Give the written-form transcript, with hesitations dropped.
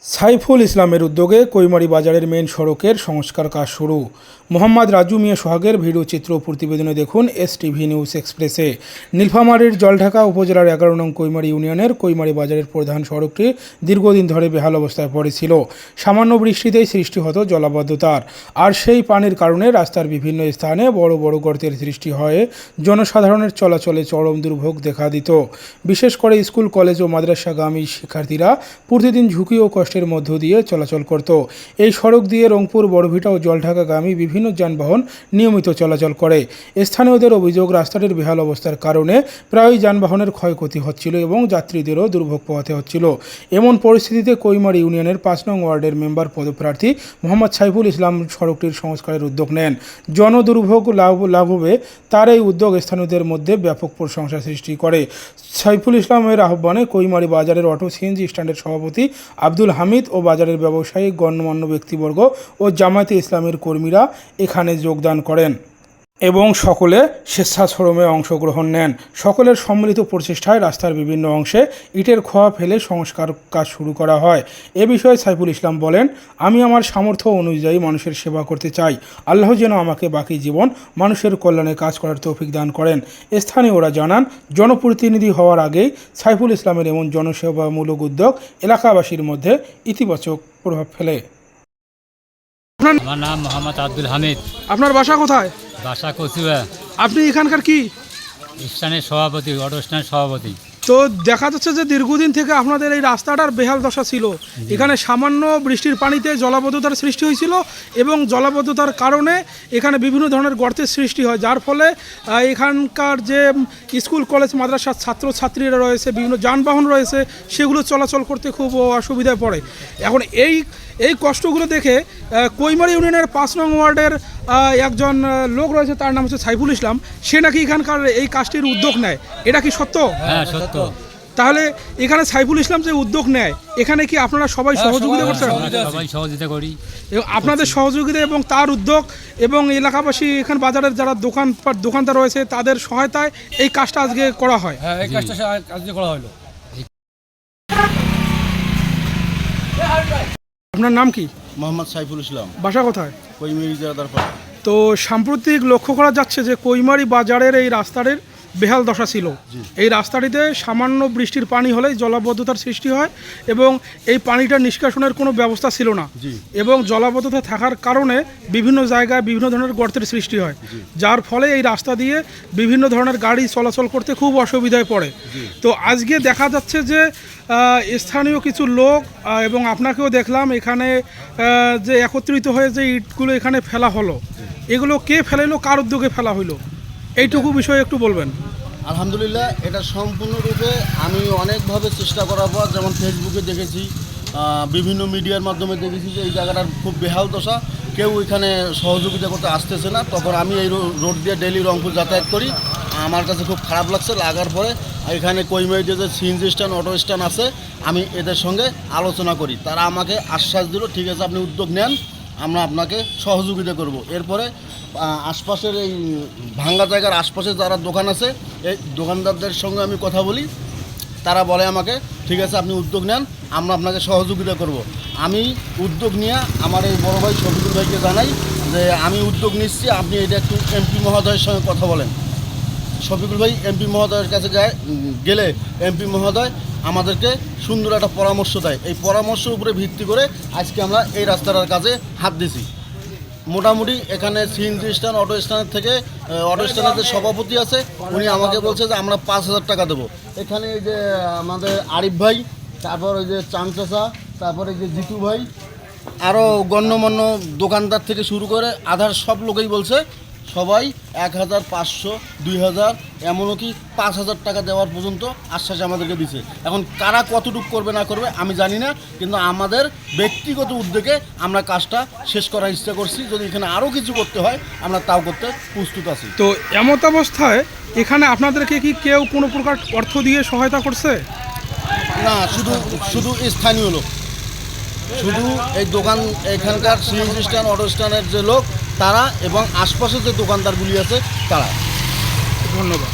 সাইফুল ইসলামের উদ্যোগে কৈমারি বাজারের মেন সড়কের সংস্কার কাজ শুরু। মোহাম্মদ রাজু মিয়া সোহাগের ভিডিও চিত্র প্রতিবেদনে দেখুন এসটিভি নিউজ এক্সপ্রেসে। নীলফামারীর জলঢাকা উপজেলার 11 নং কৈমারি ইউনিয়নের কৈমারি বাজারের প্রধান সড়কটি দীর্ঘদিন ধরে বেহাল অবস্থায় পড়েছিল। সামান্য বৃষ্টিতেই সৃষ্টি হতো জলাবদ্ধতার, আর সেই পানির কারণে রাস্তার বিভিন্ন স্থানে বড় বড় গর্তের সৃষ্টি হয়ে জনসাধারণের চলাচলে চরম দুর্ভোগ দেখা দিত। বিশেষ করে স্কুল, কলেজ ও মাদ্রাসাগামী শিক্ষার্থীরা প্রতিদিন ঝুঁকি ও কষ্টের মধ্য দিয়ে চলাচল করত। এই সড়ক দিয়ে রংপুর, বড়ভিটা ও জলঢাকাগামী বিভিন্ন যানবাহন নিয়মিত চলাচল করে। স্থানীয়দের অভিযোগ, রাস্তাটির বেহাল অবস্থার কারণে প্রায়ই যানবাহনের ক্ষয়ক্ষতি হচ্ছিল এবং যাত্রীদেরও দুর্ভোগ পোহাতে হচ্ছিল। এমন পরিস্থিতিতে কৈমারি ইউনিয়নের 5 নং ওয়ার্ডের মেম্বার পদপ্রার্থী মোহাম্মদ সাইফুল ইসলাম সড়কটির সংস্কারের উদ্যোগ নেন। জনদুর্ভোগ লাঘবে তার এই উদ্যোগ স্থানীয়দের মধ্যে ব্যাপক প্রশংসা সৃষ্টি করে। সাইফুল ইসলামের আহ্বানে কৈমারি বাজারের অটো সিএনজি স্ট্যান্ডের সভাপতি আব্দুল হামিদ ও বাজারের ব্যবসায়ী, গণ্যমান্য ব্যক্তিবর্গ ও জামায়াতে ইসলামের কর্মীরা এখানে যোগদান করেন এবং সকলে স্বেচ্ছাশ্রমে অংশগ্রহণ নেন। সকলের সম্মিলিত প্রচেষ্টায় রাস্তার বিভিন্ন অংশে ইটের খোয়া ফেলে সংস্কার কাজ শুরু করা হয়। এ বিষয়ে সাইফুল ইসলাম বলেন, আমি আমার সামর্থ্য অনুযায়ী মানুষের সেবা করতে চাই। আল্লাহ যেন আমাকে বাকি জীবন মানুষের কল্যাণে কাজ করার তৌফিক দান করেন। স্থানীয়রা জানান, জনপ্রতিনিধি হওয়ার আগেই সাইফুল ইসলামের এমন জনসেবামূলক উদ্যোগ এলাকাবাসীর মধ্যে ইতিবাচক প্রভাব ফেলে। আমার নাম মোহাম্মদ আব্দুল হামিদ। আপনার বাসা কোথায়? বাসা কচুয়া। আপনি এখানকার কি? স্থানের সভাপতি, অটো স্ট্যান্ড সভাপতি। তো দেখা যাচ্ছে যে দীর্ঘদিন থেকে আপনাদের এই রাস্তাটার বেহাল দশা ছিল। এখানে সামান্য বৃষ্টির পানিতে জলাবদ্ধতার সৃষ্টি হয়েছিল এবং জলাবদ্ধতার কারণে এখানে বিভিন্ন ধরনের গর্তের সৃষ্টি হয়, যার ফলে এখানকার যে স্কুল, কলেজ, মাদ্রাসার ছাত্রছাত্রীরা রয়েছে, বিভিন্ন যানবাহন রয়েছে, সেগুলো চলাচল করতে খুব অসুবিধায় পড়ে। এখন এই কষ্টগুলো দেখে কৈমারি ইউনিয়নের 5 নং ওয়ার্ডের একজন লোক রয়েছে, তার নাম হচ্ছে সাইফুল ইসলাম। সে নাকি এখানকার এই কাজটির উদ্যোগ নেয়। এটা কি সত্য? হ্যাঁ, সত্য। তাহলে এখানে সাইফুল ইসলাম যে উদ্যোগ নেয়, এখানে কি আপনারা সবাই সহযোগিতা করছেন? সবাই সহযোগিতা করি। আপনাদের সহযোগিতা এবং তার উদ্যোগ এবং এলাকাবাসী, এখানে বাজারের যারা দোকানদার রয়েছে, তাদের সহায়তায় এই কাজটা আজকে করা হয়। হ্যাঁ, এই কাজটা আজকে করা হলো। আপনার নাম কি? মোহাম্মদ সাইফুল ইসলাম। বাসা কোথায়? কৈমারি জেলাদারপাড়া। তো সাম্প্রতিক লক্ষ্য করা যাচ্ছে যে কৈমারি বাজারের এই রাস্তাটির বেহাল দশা ছিল। এই রাস্তাটিতে সামান্য বৃষ্টির পানি হলেই জলাবদ্ধতার সৃষ্টি হয় এবং এই পানিটা নিষ্কাশনের কোনো ব্যবস্থা ছিল না, এবং জলাবদ্ধতা থাকার কারণে বিভিন্ন জায়গায় বিভিন্ন ধরনের গর্তের সৃষ্টি হয়, যার ফলে এই রাস্তা দিয়ে বিভিন্ন ধরনের গাড়ি চলাচল করতে খুব অসুবিধায় পড়ে। তো আজকে দেখা যাচ্ছে যে স্থানীয় কিছু লোক এবং আপনাকেও দেখলাম এখানে যে একত্রিত হয়ে যে ইটগুলো এখানে ফেলা হলো, এগুলো কে ফেলাইলো, কার উদ্যোগে ফেলা হইলো, এইটুকু বিষয়ে একটু বলবেন। আলহামদুলিল্লাহ, এটা সম্পূর্ণরূপে আমি অনেকভাবে চেষ্টা করার পর, যেমন ফেসবুকে দেখেছি, বিভিন্ন মিডিয়ার মাধ্যমে দেখেছি যে এই জায়গাটার খুব বেহাল দশা, কেউ এখানে সহযোগিতা করতে আসতেছে না। তখন আমি এই রোড দিয়ে ডেলি রংপুর যাতায়াত করি। আমার কাছে খুব খারাপ লাগছে। লাগার পরে এখানে কৈমারিতে যে সিএনজি স্ট্যান্ড, অটো স্ট্যান্ড আছে, আমি এদের সঙ্গে আলোচনা করি। তারা আমাকে আশ্বাস দিল, ঠিক আছে আপনি উদ্যোগ নেন, আমরা আপনাকে সহযোগিতা করব। এরপরে আশপাশের এই ভাঙ্গা জায়গার আশপাশে যারা দোকান আছে, এই দোকানদারদের সঙ্গে আমি কথা বলি। তারা বলে আমাকে, ঠিক আছে আপনি উদ্যোগ নেন, আমরা আপনাকে সহযোগিতা করব। আমি উদ্যোগ নিয়ে আমার এই বড় ভাই শফিকুল ভাইকে জানাই যে আমি উদ্যোগ নিচ্ছি, আপনি এটা একটু এমপি মহোদয়ের সঙ্গে কথা বলেন। শফিকুল ভাই এমপি মহোদয়ের কাছে গেলে এমপি মহোদয় আমাদেরকে সুন্দর একটা পরামর্শ দেয়। এই পরামর্শের উপরে ভিত্তি করে আজকে আমরা এই রাস্তাটার কাজে হাত দিছি। মোটামুটি এখানে সিএনজি স্ট্যান্ড, অটো স্ট্যান্ডের থেকে অটো স্ট্যান্ডের যে সভাপতি আছে, উনি আমাকে বলছে যে আমরা 5,000 টাকা দেবো। এখানে এই যে আমাদের আরিফ ভাই, তারপর ওই যে চাঁদ চাচা, তারপরে এই যে জিতু ভাই, আরও গণ্যমান্য দোকানদার থেকে শুরু করে আধার সব লোকেই বলছে, সবাই 1,000, 500, 2,000, এমনকি 5,000 টাকা দেওয়ার পর্যন্ত আশ্বাস আমাদেরকে দিছে। এখন কারা কতটুকু করবে না করবে আমি জানি না, কিন্তু আমাদের ব্যক্তিগত উদ্যোগে আমরা কাজটা শেষ করার ইচ্ছা করছি। যদি এখানে আরও কিছু করতে হয়, আমরা তাও করতে প্রস্তুত আছি। তো এমত অবস্থায় এখানে আপনাদেরকে কি কেউ কোনো প্রকার অর্থ দিয়ে সহায়তা করছে? না, শুধু স্থানীয় লোক, শুধু এই দোকান, এখানকার সিএনজি স্ট্যান্ড, অটো স্ট্যান্ডের যে লোক তারা এবং আশপাশের যে দোকানদারগুলি আছে তারা। ধন্যবাদ।